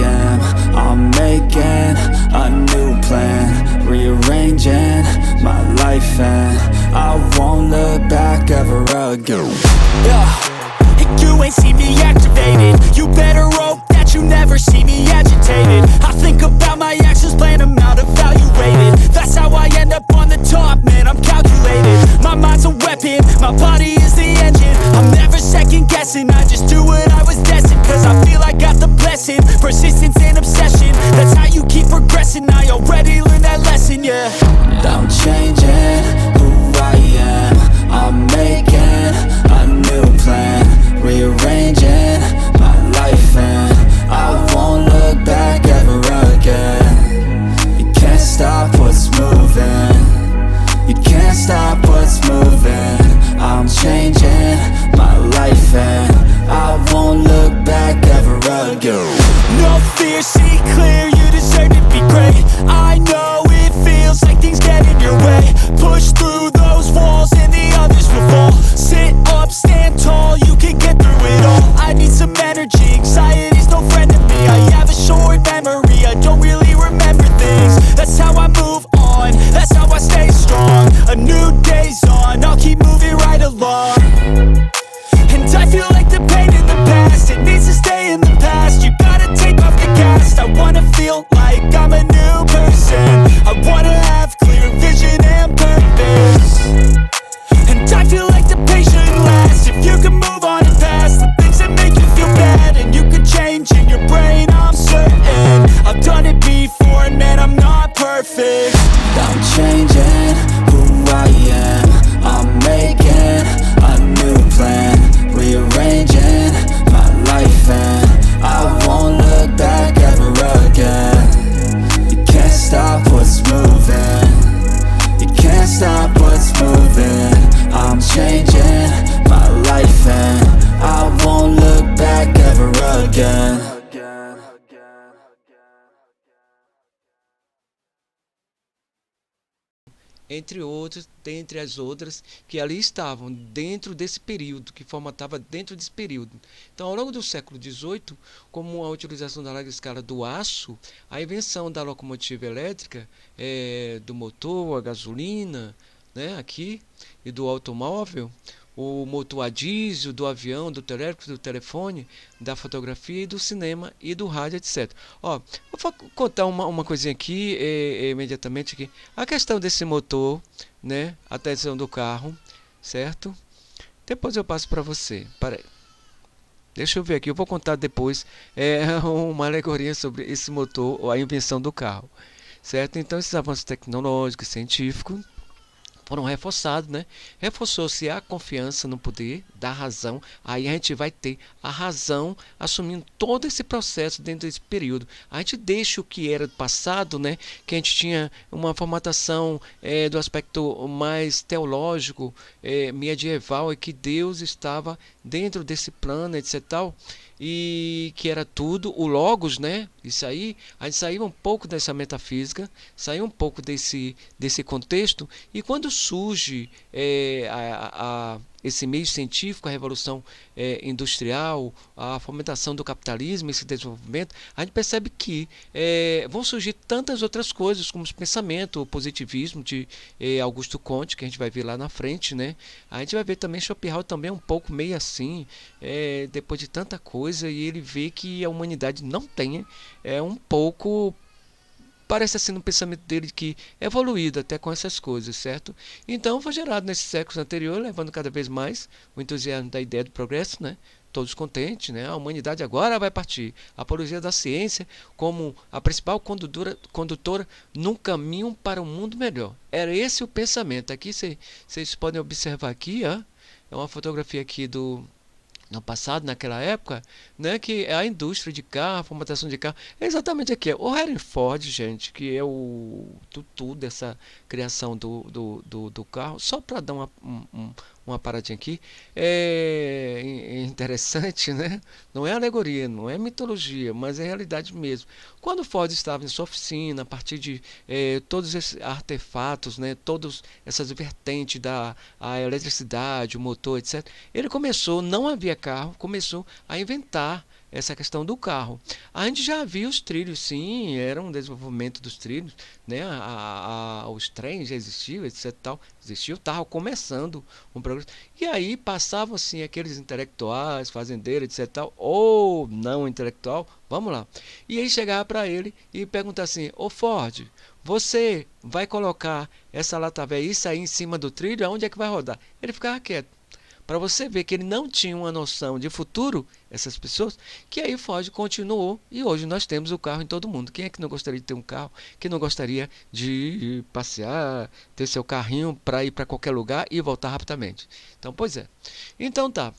am. I'm making a new plan, rearranging my life, and I won't look back ever again. You ain't see me activated. You better hope that you never see me agitated. I think about my actions, plan them out, evaluated. That's how I end up on the top, man, I'm calculated. My mind's a weapon, my body is the engine. I'm never second guessing, I just do what I was destined. Cause I feel I got the blessing, persistence and obsession. That's how you keep progressing, I already learned that lesson, yeah. I'm changing who I am. I'm making a new plan, rearranging my life, and I won't look back ever again. You can't stop what's moving, you can't stop what's moving. I'm changing my life, and I won't look back ever again. No fear, see clear, you deserve to be great. I know it feels like things get in your way. Push through those walls and the others will fall. Sit up, stand tall, you can get through it all. I need some energy, anxiety's no friend to me. I have a short memory, I don't really remember things. That's how I move on, that's how I stay strong. A new day's on, I'll keep moving right along. And I feel like the pain in the past, it needs to stay in the past. You gotta take off the cast. I wanna feel like I'm a new person. I wanna have clear vision and purpose. And I feel like the pain shouldn't last. If you can move on and past the things that make you feel bad, and you can change in your brain, I'm certain. I've done it before and man, I'm not perfect. I'm changing who I am. I'm making a new plan, rearranging my life, and I won't look back ever again. You can't stop what's moving, you can't stop what's moving. I'm changing my life, and I won't look back ever again. Entre outros, dentre as outras que ali estavam dentro desse período, que formatava dentro desse período. Então, ao longo do século XVIII, como a utilização da larga escala do aço, a invenção da locomotiva elétrica, do motor, a gasolina, né, aqui, e do automóvel, o motor a diesel, do avião, do telégrafo, do telefone, da fotografia e do cinema e do rádio, etc. Ó, vou contar uma coisinha aqui, imediatamente aqui. A questão desse motor, né, a tensão do carro, certo? Depois eu passo para você. Peraí. Deixa eu ver aqui, eu vou contar depois uma alegoria sobre esse motor, ou a invenção do carro, certo? Então, esses avanços tecnológicos, científicos, foram reforçados, né? Reforçou-se a confiança no poder da razão. Aí a gente vai ter a razão assumindo todo esse processo dentro desse período. A gente deixa o que era do passado, né? Que a gente tinha uma formatação do aspecto mais teológico, medieval, e que Deus estava dentro desse plano, etc. Tal, e que era tudo o logos, né? Isso aí, a gente saiu um pouco dessa metafísica, saiu um pouco desse contexto, e quando surge esse meio científico, a revolução industrial, a fomentação do capitalismo, esse desenvolvimento, a gente percebe que vão surgir tantas outras coisas, como o pensamento, o positivismo de Augusto Comte, que a gente vai ver lá na frente, né? A gente vai ver também Schopenhauer também um pouco meio assim, depois de tanta coisa, e ele vê que a humanidade não tem um pouco, parece assim no pensamento dele, que evoluído até com essas coisas, certo? Então foi gerado nesses séculos anteriores, levando cada vez mais o entusiasmo da ideia do progresso, né? Todos contentes, né? A humanidade agora vai partir. A apologia da ciência como a principal condutora num caminho para um mundo melhor. Era esse o pensamento. Aqui vocês podem observar aqui, ó, é uma fotografia aqui no passado, naquela época, né, que a indústria de carro, a formatação de carro, é exatamente aqui. O Henry Ford, gente, que é o tutu dessa criação do carro, só para dar uma paradinha aqui, é interessante, né? Não é alegoria, não é mitologia, mas é realidade mesmo. Quando Ford estava em sua oficina, a partir de todos esses artefatos, né, todas essas vertentes a eletricidade, o motor, etc., ele começou, não havia carro, começou a inventar essa questão do carro. A gente já viu os trilhos, sim, era um desenvolvimento dos trilhos, né? Os trens já existiam, etc. Tal, existiu, estava começando um progresso. E aí passavam assim aqueles intelectuais, fazendeiros, etc. Tal, ou não intelectual, vamos lá. E aí chegava para ele e perguntava assim: Ô Ford, você vai colocar essa lata velha e sair em cima do trilho? Aonde é que vai rodar? Ele ficava quieto. Para você ver que ele não tinha uma noção de futuro, essas pessoas, que aí Ford continuou e hoje nós temos o carro em todo mundo. Quem é que não gostaria de ter um carro? Quem não gostaria de passear, ter seu carrinho para ir para qualquer lugar e voltar rapidamente? Então, pois é. Então tá.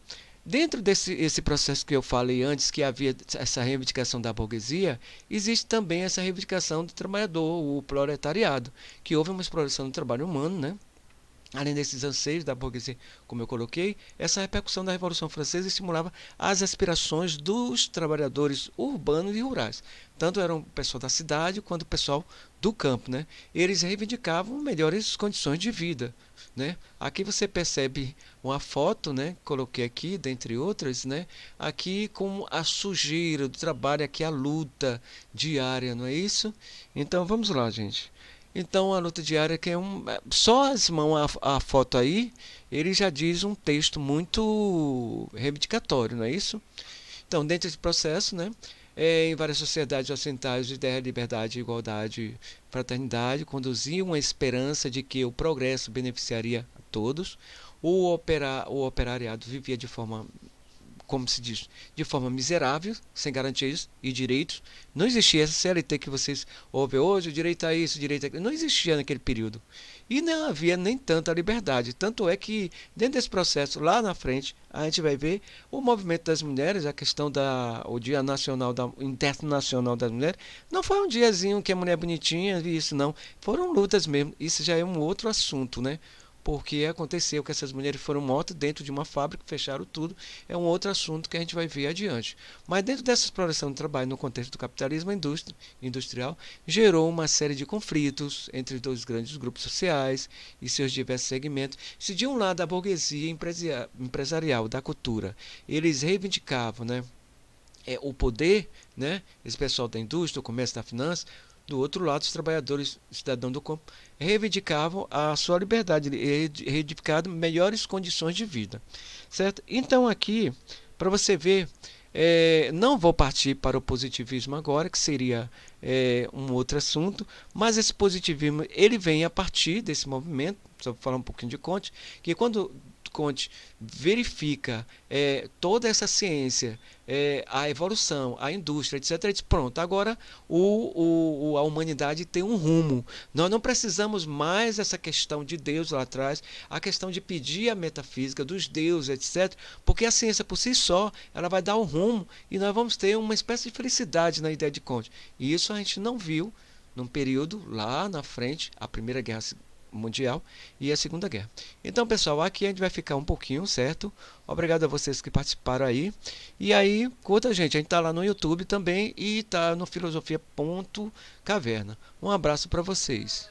Dentro desse processo que eu falei antes, que havia essa reivindicação da burguesia, existe também essa reivindicação do trabalhador, o proletariado, que houve uma exploração do trabalho humano, né? Além desses anseios da burguesia, como eu coloquei, essa repercussão da Revolução Francesa estimulava as aspirações dos trabalhadores urbanos e rurais. Tanto eram o pessoal da cidade quanto o pessoal do campo, né? Eles reivindicavam melhores condições de vida, né? Aqui você percebe uma foto, né? Coloquei aqui, dentre outras, né? Aqui com a sujeira do trabalho, aqui a luta diária, não é isso? Então vamos lá, gente. Então a luta diária que é só as mãos a foto aí, ele já diz um texto muito reivindicatório, não é isso? Então, dentro desse processo, né, em várias sociedades ocidentais, a ideia de liberdade, igualdade, fraternidade conduziam uma esperança de que o progresso beneficiaria a todos. O operariado vivia de forma, como se diz, de forma miserável, sem garantias e direitos. Não existia essa CLT que vocês ouvem hoje, o direito a isso, o direito a aquilo. Não existia naquele período. E não havia nem tanta liberdade. Tanto é que, dentro desse processo, lá na frente, a gente vai ver o movimento das mulheres, a questão o Dia Nacional, Internacional das Mulheres. Não foi um diazinho que a mulher bonitinha e isso, não. Foram lutas mesmo. Isso já é um outro assunto, né? Porque aconteceu que essas mulheres foram mortas dentro de uma fábrica, fecharam tudo, é um outro assunto que a gente vai ver adiante. Mas dentro dessa exploração do trabalho no contexto do capitalismo industrial, gerou uma série de conflitos entre dois grandes grupos sociais e seus diversos segmentos. Se de um lado a burguesia empresarial da cultura, eles reivindicavam, né, o poder, né, esse pessoal da indústria, do comércio, da finança. Do outro lado, os trabalhadores, cidadãos do campo, reivindicavam a sua liberdade, reivindicavam melhores condições de vida, certo? Então aqui, para você ver, não vou partir para o positivismo agora, que seria um outro assunto, mas esse positivismo ele vem a partir desse movimento, só vou falar um pouquinho de Comte, que quando Comte verifica toda essa ciência, a evolução, a indústria, etc. Ele diz, pronto, agora a humanidade tem um rumo. Nós não precisamos mais essa questão de Deus lá atrás, a questão de pedir a metafísica dos deuses, etc. Porque a ciência por si só, ela vai dar um rumo e nós vamos ter uma espécie de felicidade na ideia de Comte. E isso a gente não viu num período lá na frente, a Primeira Guerra Mundial e a Segunda Guerra. Então, pessoal, aqui a gente vai ficar um pouquinho, certo? Obrigado a vocês que participaram aí. E aí, curta, gente, a gente tá lá no YouTube também e tá no filosofia.caverna. Um abraço para vocês.